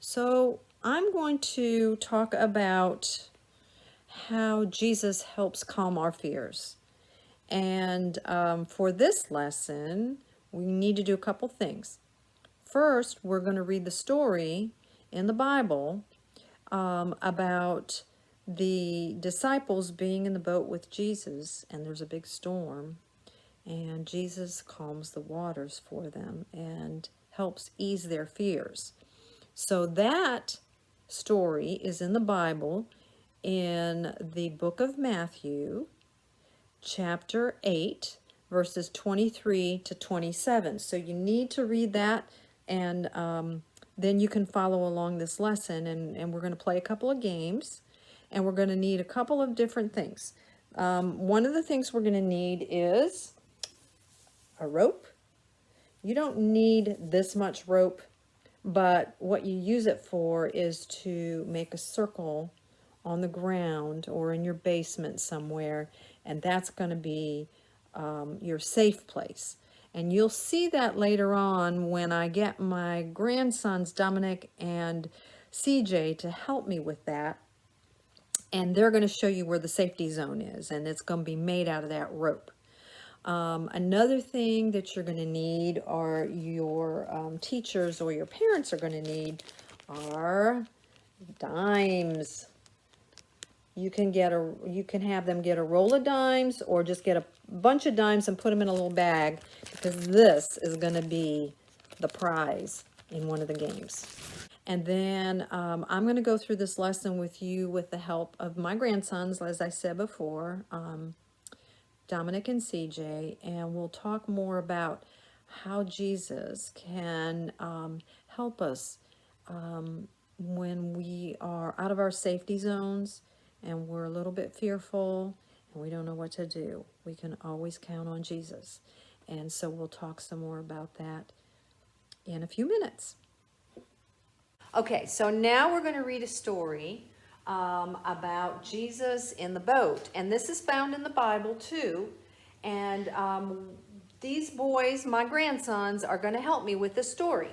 So I'm going to talk about how Jesus helps calm our fears. And for this lesson, we need to do a couple things. First, we're going to read the story in the Bible about the disciples being in the boat with Jesus, and there's a big storm, and Jesus calms the waters for them and helps ease their fears. So that story is in the Bible in the book of Matthew, chapter 8, verses 23 to 27. So you need to read that, and then you can follow along this lesson. And we're going to play a couple of games, and we're going to need a couple of different things. One of the things we're going to need is a rope. You don't need this much rope, but what you use it for is to make a circle on the ground or in your basement somewhere, and that's going to be your safe place. And you'll see that later on when I get my grandsons Dominic and CJ to help me with that, and they're going to show you where the safety zone is, and it's going to be made out of that rope. Another thing that you're going to need, or your teachers or your parents are going to need, are dimes. You can have them get a roll of dimes, or just get a bunch of dimes and put them in a little bag, because this is going to be the prize in one of the games. And then I'm going to go through this lesson with you with the help of my grandsons, as I said before. Dominic and CJ, and we'll talk more about how Jesus can help us when we are out of our safety zones and we're a little bit fearful and we don't know what to do. We can always count on Jesus. And so we'll talk some more about that in a few minutes. Okay, so now we're going to read a story about Jesus in the boat. And this is found in the Bible too. And these boys, my grandsons, are going to help me with this story.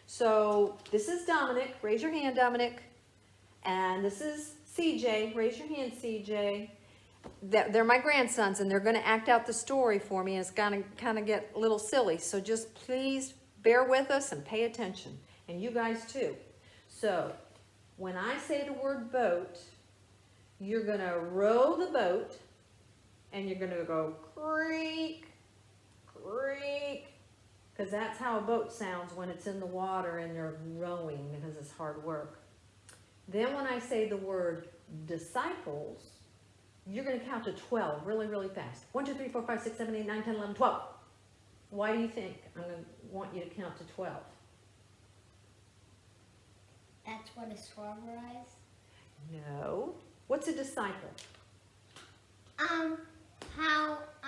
So this is Dominic. Raise your hand, Dominic. And this is CJ. Raise your hand, CJ. They're my grandsons, and they're going to act out the story for me. And it's going to kind of get a little silly. So just please bear with us and pay attention. And you guys too. So when I say the word boat, you're going to row the boat, and you're going to go creak, creak, because that's how a boat sounds when it's in the water and they're rowing, because it's hard work. Then when I say the word disciples, you're going to count to 12 really, really fast. 1, 2, 3, 4, 5, 6, 7, 8, 9, 10, 11, 12. Why do you think I'm going to want you to count to 12? That's what a swabber is? No. What's a disciple? How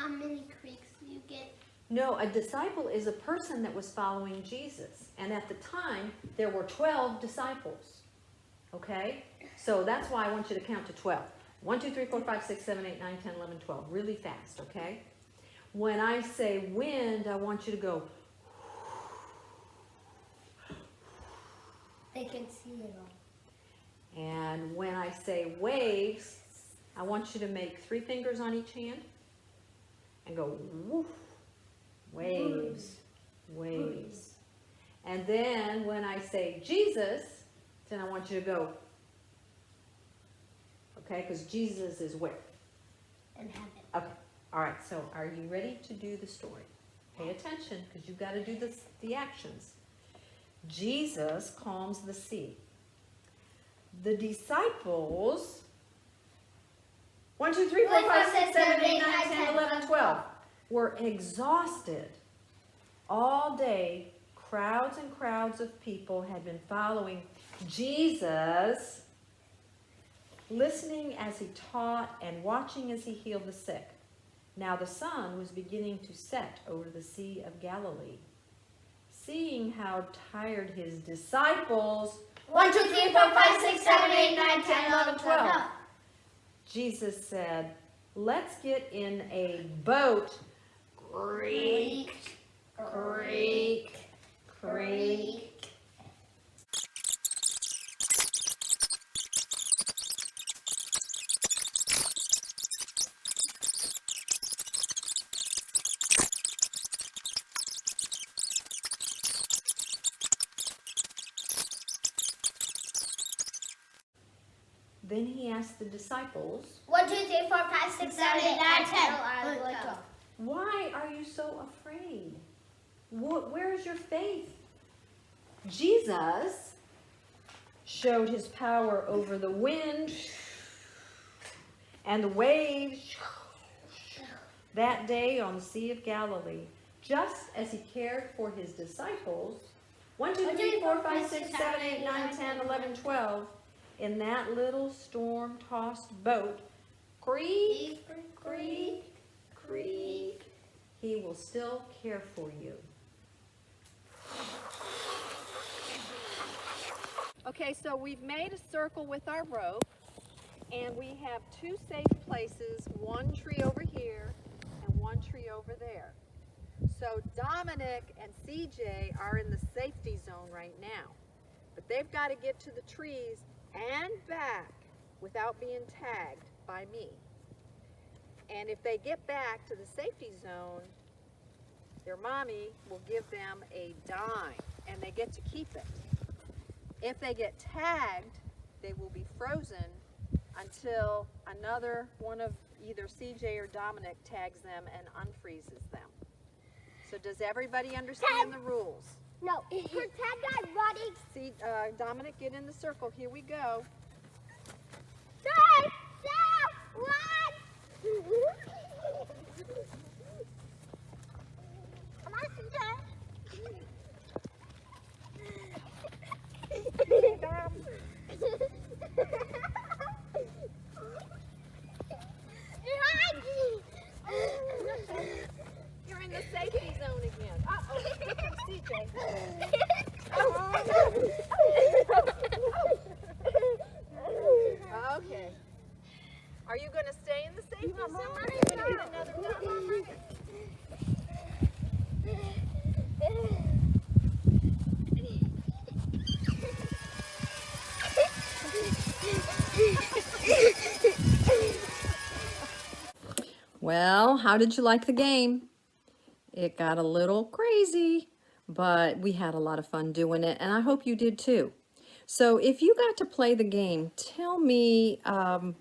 many creeks do you get? No, a disciple is a person that was following Jesus. And at the time, there were 12 disciples. Okay? So that's why I want you to count to 12. 1, 2, 3, 4, 5, 6, 7, 8, 9, 10, 11, 12. Really fast, okay? When I say wind, I want you to go. They can see it all. And when I say waves, I want you to make 3 fingers on each hand and go woof. Waves, waves. And then when I say Jesus, then I want you to go. Okay, because Jesus is where? In heaven. Okay, all right, so are you ready to do the story? Pay attention, because you've got to do the actions. Jesus calms the sea. The disciples, 1, 2, 3, 4, 5, 6, 7, 8, 9, 10, 11, 12, were exhausted. All day, crowds and crowds of people had been following Jesus, listening as he taught and watching as he healed the sick. Now the sun was beginning to set over the Sea of Galilee. Seeing how tired his disciples, 1, 2, 3, 4, 5, 6, 7, 8, 9, 10, 11, 12. Jesus said, let's get in a boat. Creak, creak, creak. Then he asked the disciples, 1, 2, 3, 4, 5, 6, 7, 8, 9, 10, 11, 12. why are you so afraid? Where's your faith? Jesus showed his power over the wind and the waves that day on the Sea of Galilee, just as he cared for his disciples. 1, 2, 3, 4, 5, 6, 7, 8, 9, 10, 11, 12. In that little storm-tossed boat, creak, creak, creak, he will still care for you. Okay, so we've made a circle with our rope, and we have 2 safe places, one tree over here and one tree over there. So Dominic and CJ are in the safety zone right now, but they've got to get to the trees and back without being tagged by me. And if they get back to the safety zone, their mommy will give them a dime, and they get to keep it. If they get tagged, they will be frozen until another one of either CJ or Dominic tags them and unfreezes them. So does everybody understand the rules? No. Pretend I'm running. See, Dominic, get in the circle. Here we go. 3, 2, 1. Come on, CJ. You're in the safety zone again. Uh-oh, here comes CJ. Okay. Are you going to stay in the safety zone or are you going to get another dime? Well, how did you like the game? It got a little crazy, but we had a lot of fun doing it, and I hope you did too. So if you got to play the game, tell me, how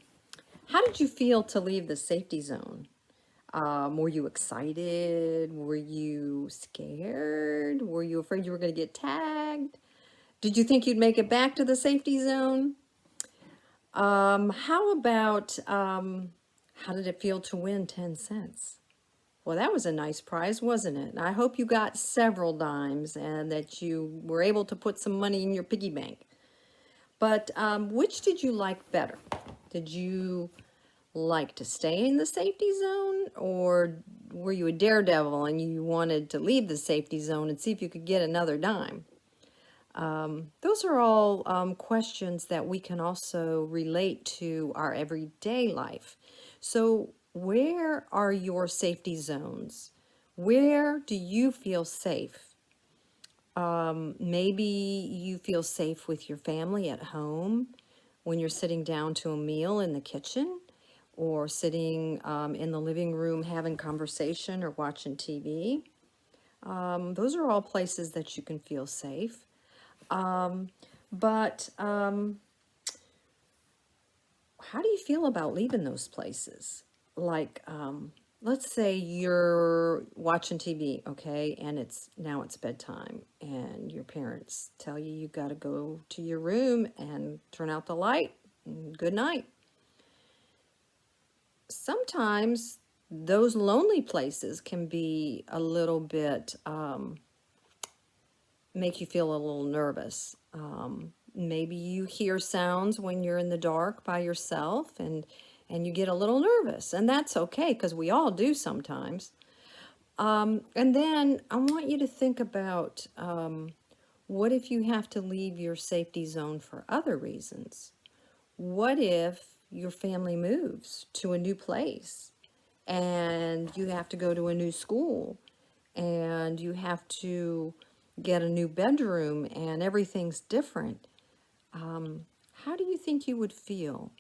did you feel to leave the safety zone? Were you excited? Were you scared? Were you afraid you were going to get tagged? Did you think you'd make it back to the safety zone? How about, how did it feel to win 10 cents? Well, that was a nice prize, wasn't it? I hope you got several dimes and that you were able to put some money in your piggy bank. But which did you like better? Did you like to stay in the safety zone, or were you a daredevil and you wanted to leave the safety zone and see if you could get another dime? Those are all questions that we can also relate to our everyday life. So where are your safety zones? Where do you feel safe? Maybe you feel safe with your family at home when you're sitting down to a meal in the kitchen, or sitting in the living room having conversation or watching TV. Those are all places that you can feel safe. But how do you feel about leaving those places? Like, let's say you're watching TV, okay, and now it's bedtime, and your parents tell you you got to go to your room and turn out the light, and good night. Sometimes those lonely places can be a little bit, make you feel a little nervous. Maybe you hear sounds when you're in the dark by yourself, and you get a little nervous, and that's okay, because we all do sometimes. And then I want you to think about, what if you have to leave your safety zone for other reasons? What if your family moves to a new place and you have to go to a new school and you have to get a new bedroom and everything's different? How do you think you would feel?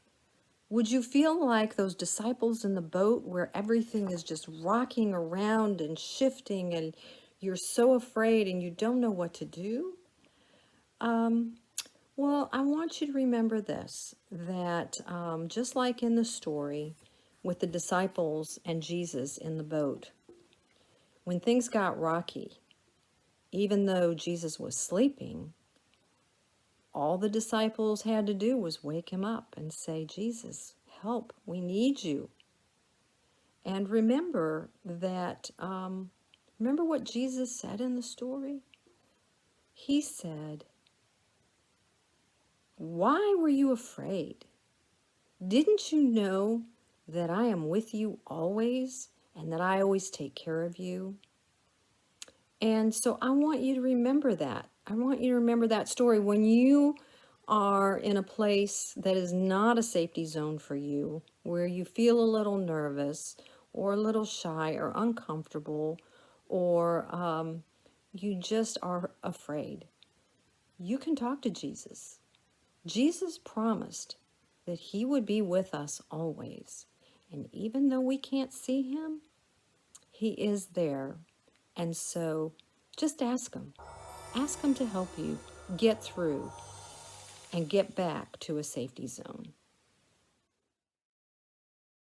Would you feel like those disciples in the boat where everything is just rocking around and shifting and you're so afraid and you don't know what to do? Well, I want you to remember this, that just like in the story with the disciples and Jesus in the boat, when things got rocky, even though Jesus was sleeping, all the disciples had to do was wake him up and say, Jesus, help, we need you. And remember that, remember what Jesus said in the story? He said, why were you afraid? Didn't you know that I am with you always and that I always take care of you? And so I want you to remember that. I want you to remember that story when you are in a place that is not a safety zone for you, where you feel a little nervous or a little shy or uncomfortable, or you just are afraid. You can talk to Jesus. Jesus promised that he would be with us always. And even though we can't see him, he is there. And so just ask him. Ask him to help you get through and get back to a safety zone.